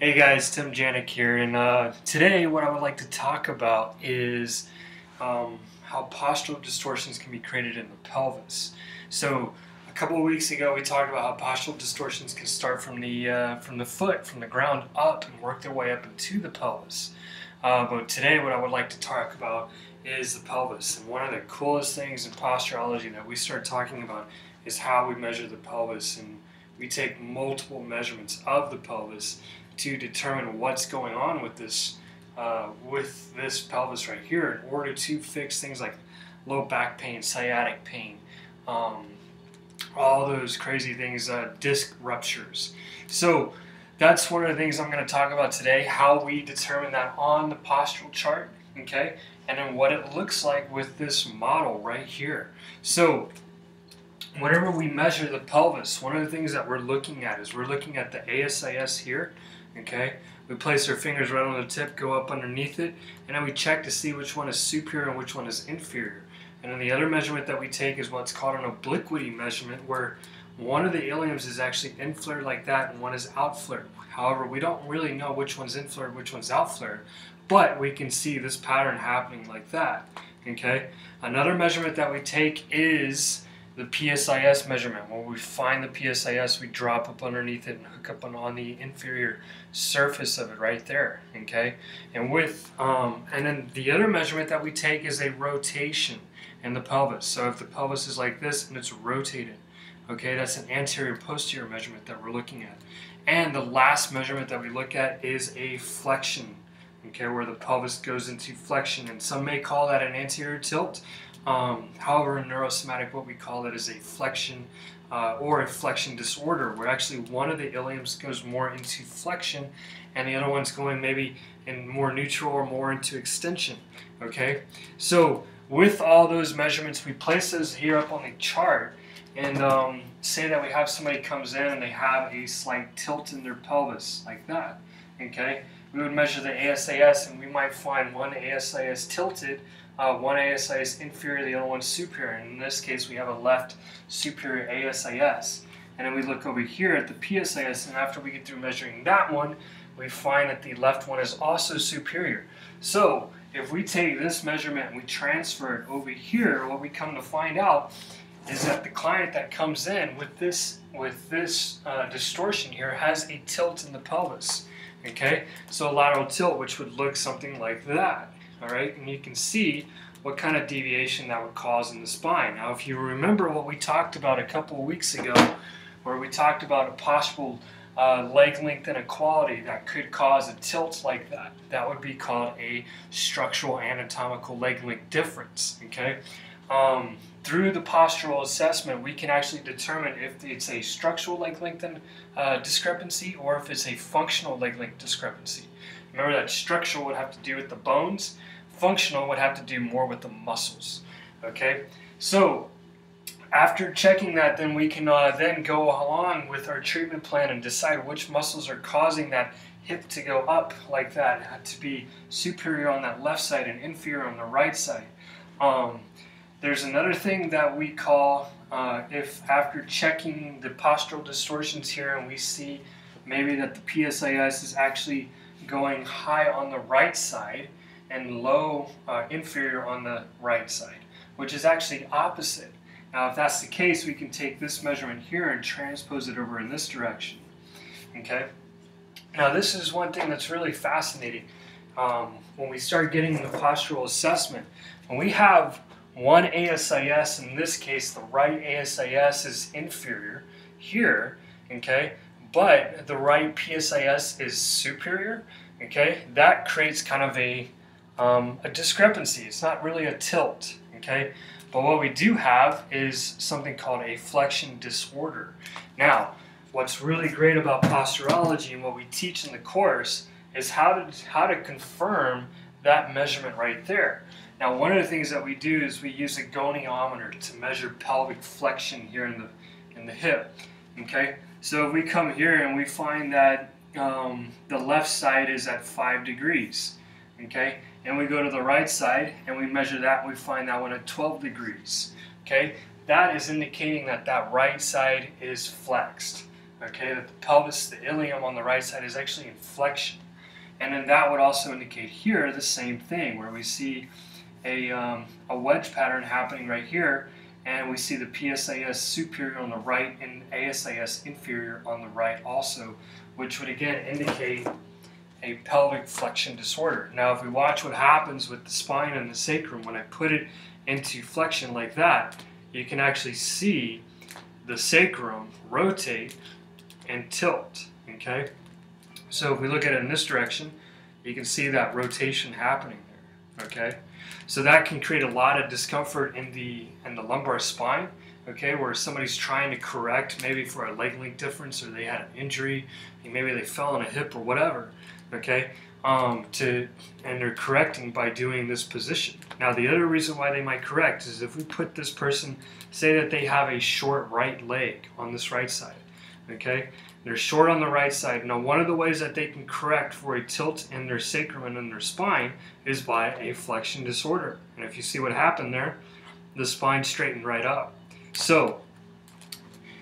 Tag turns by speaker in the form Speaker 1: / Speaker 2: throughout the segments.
Speaker 1: Hey guys, Tim Janik here, and today what I would like to talk about is how postural distortions can be created in the pelvis. So a couple of weeks ago we talked about how postural distortions can start from the foot, from the ground up, and work their way up into the pelvis. But today what I would like to talk about is the pelvis. And one of the coolest things in posturology that we start talking about is how we measure the pelvis, and we take multiple measurements of the pelvis to determine what's going on with this pelvis right here in order to fix things like low back pain, sciatic pain, all those crazy things, disc ruptures. So that's one of the things I'm going to talk about today, how we determine that on the postural chart, okay, and then what it looks like with this model right here. So whenever we measure the pelvis, one of the things that we're looking at is we're looking at the ASIS here. Okay, we place our fingers right on the tip, go up underneath it, and then we check to see which one is superior and which one is inferior. And then the other measurement that we take is what's called an obliquity measurement, where one of the iliums is actually inflared like that and one is outflared. However, we don't really know which one's inflared, which one's outflared, but we can see this pattern happening like that. Okay, another measurement that we take is the PSIS measurement. When we find the PSIS, we drop up underneath it and hook up on the inferior surface of it right there. Okay, and then the other measurement that we take is a rotation in the pelvis. So if the pelvis is like this and it's rotated, okay, that's an anterior posterior measurement that we're looking at. And the last measurement that we look at is a flexion, okay, where the pelvis goes into flexion, and some may call that an anterior tilt. However, in Neurosomatic, what we call it is a flexion or a flexion disorder, where actually one of the iliums goes more into flexion and the other one's going maybe in more neutral or more into extension. Okay, so with all those measurements, we place those here up on the chart, and say that we have somebody comes in and they have a slight tilt in their pelvis like that. Okay, we would measure the ASIS, and we might find one ASIS tilted, one ASIS inferior, the other one superior. And in this case, we have a left superior ASIS. And then we look over here at the PSIS, and after we get through measuring that one, we find that the left one is also superior. So if we take this measurement and we transfer it over here, what we come to find out is that the client that comes in with this distortion here has a tilt in the pelvis. Okay, so a lateral tilt, which would look something like that. All right, and you can see what kind of deviation that would cause in the spine. Now, if you remember what we talked about a couple of weeks ago, where we talked about a possible leg length inequality that could cause a tilt like that, that would be called a structural anatomical leg length difference. Okay, through the postural assessment, we can actually determine if it's a structural leg length discrepancy or if it's a functional leg length discrepancy. Remember that structural would have to do with the bones, functional would have to do more with the muscles. Okay, so after checking that, then we can then go along with our treatment plan and decide which muscles are causing that hip to go up like that, to be superior on that left side and inferior on the right side. There's another thing that we call, if after checking the postural distortions here and we see maybe that the PSIS is actually going high on the right side and low inferior on the right side, which is actually opposite. Now, if that's the case, we can take this measurement here and transpose it over in this direction. Okay. Now, this is one thing that's really fascinating when we start getting the postural assessment. When we have one ASIS, in this case, the right ASIS is inferior here, okay, but the right PSIS is superior, okay, that creates kind of a discrepancy. It's not really a tilt, okay, but what we do have is something called a flexion disorder. Now, what's really great about posturology and what we teach in the course is how to confirm that measurement right there. Now, one of the things that we do is we use a goniometer to measure pelvic flexion here in the hip. Okay, so if we come here and we find that the left side is at 5 degrees, okay, and we go to the right side and we measure that, and we find that one at 12 degrees. Okay, that is indicating that that right side is flexed. okay, that the pelvis, the ilium on the right side is actually in flexion. And then that would also indicate here the same thing, where we see a wedge pattern happening right here, and we see the PSIS superior on the right and ASIS inferior on the right also, which would again indicate a pelvic flexion disorder. Now, if we watch what happens with the spine and the sacrum, when I put it into flexion like that, you can actually see the sacrum rotate and tilt, okay? So if we look at it in this direction, you can see that rotation happening there, okay? So that can create a lot of discomfort in the lumbar spine, okay, where somebody's trying to correct maybe for a leg length difference, or they had an injury, and maybe they fell on a hip or whatever, okay, and they're correcting by doing this position. Now, the other reason why they might correct is if we put this person, say that they have a short right leg on this right side, okay, they're short on the right side. Now, one of the ways that they can correct for a tilt in their sacrum and in their spine is by a flexion disorder. And if you see what happened there, the spine straightened right up. So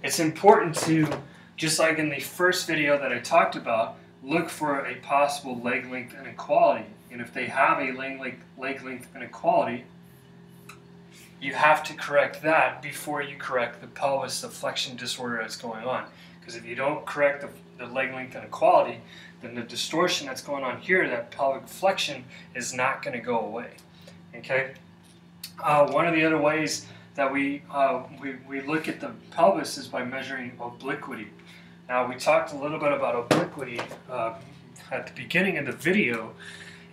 Speaker 1: it's important to, just like in the first video that I talked about, look for a possible leg length inequality. And if they have a leg length inequality, you have to correct that before you correct the pelvis, the flexion disorder that's going on. Because if you don't correct the leg length inequality, then the distortion that's going on here, that pelvic flexion, is not going to go away. Okay. One of the other ways that we look at the pelvis is by measuring obliquity. Now, we talked a little bit about obliquity at the beginning of the video,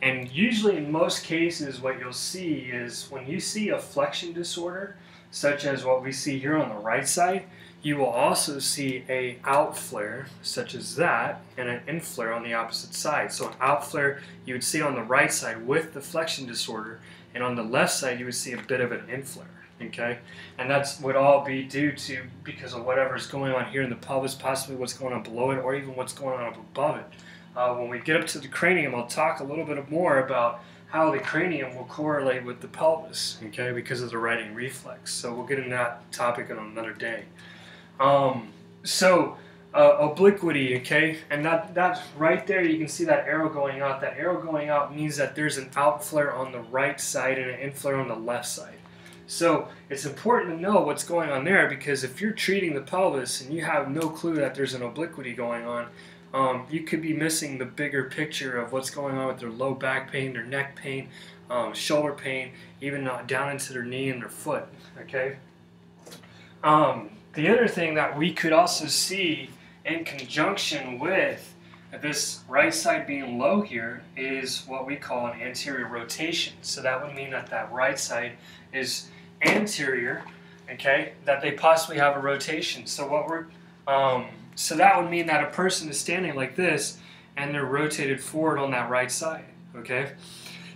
Speaker 1: and usually in most cases what you'll see is when you see a flexion disorder, such as what we see here on the right side, you will also see a out flare such as that and an in flare on the opposite side. So an out flare you would see on the right side with the flexion disorder, and on the left side you would see a bit of an in flare. Okay, and that's would all be due to because of whatever's going on here in the pelvis, possibly what's going on below it, or even what's going on up above it. When we get up to the cranium, I'll talk a little bit more about how the cranium will correlate with the pelvis, okay, because of the righting reflex. So we'll get into that topic on another day. Obliquity, okay, and that's right there. You can see that arrow going out. That arrow going out means that there's an out flare on the right side and an in flare on the left side. So it's important to know what's going on there, because if you're treating the pelvis and you have no clue that there's an obliquity going on, you could be missing the bigger picture of what's going on with their low back pain, their neck pain, shoulder pain, even down into their knee and their foot, okay? The other thing that we could also see in conjunction with this right side being low here is what we call an anterior rotation. So that would mean that that right side is anterior, okay, that they possibly have a rotation. So what we're so that would mean that a person is standing like this and they're rotated forward on that right side, okay?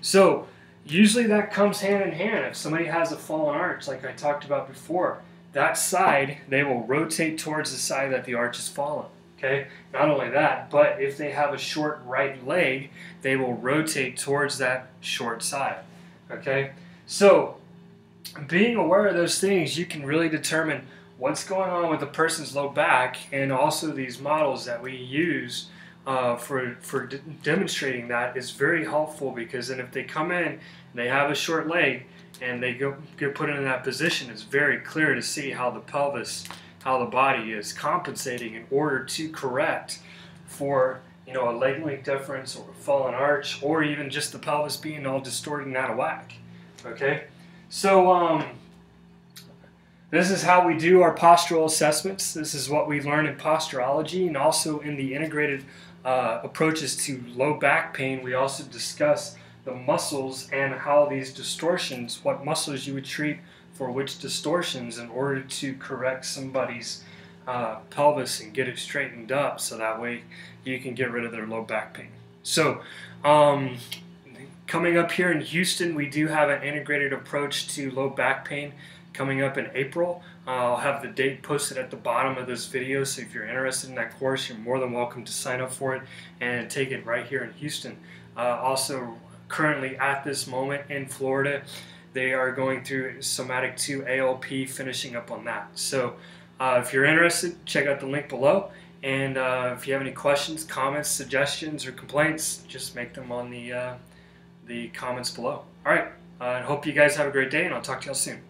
Speaker 1: So usually that comes hand in hand. If somebody has a fallen arch, like I talked about before, that side, they will rotate towards the side that the arch is fallen, okay? Not only that, but if they have a short right leg, they will rotate towards that short side, okay? So being aware of those things, you can really determine what's going on with the person's low back, and also these models that we use for demonstrating that is very helpful, because then if they come in and they have a short leg and they get put in that position, it's very clear to see how the pelvis, how the body is compensating in order to correct for, you know, a leg length difference or a fallen arch, or even just the pelvis being all distorted and out of whack, okay? So this is how we do our postural assessments. This is what we learn in posturology, and also in the integrated approaches to low back pain. We also discuss the muscles and how these distortions, what muscles you would treat for which distortions in order to correct somebody's pelvis and get it straightened up, so that way you can get rid of their low back pain. So coming up here in Houston, we do have an integrated approach to low back pain coming up in April. I'll have the date posted at the bottom of this video, so if you're interested in that course, you're more than welcome to sign up for it and take it right here in Houston. Also, currently at this moment in Florida, they are going through Somatic 2 ALP, finishing up on that. So if you're interested, check out the link below, And if you have any questions, comments, suggestions, or complaints, just make them on the comments below. All right. I hope you guys have a great day, and I'll talk to y'all soon.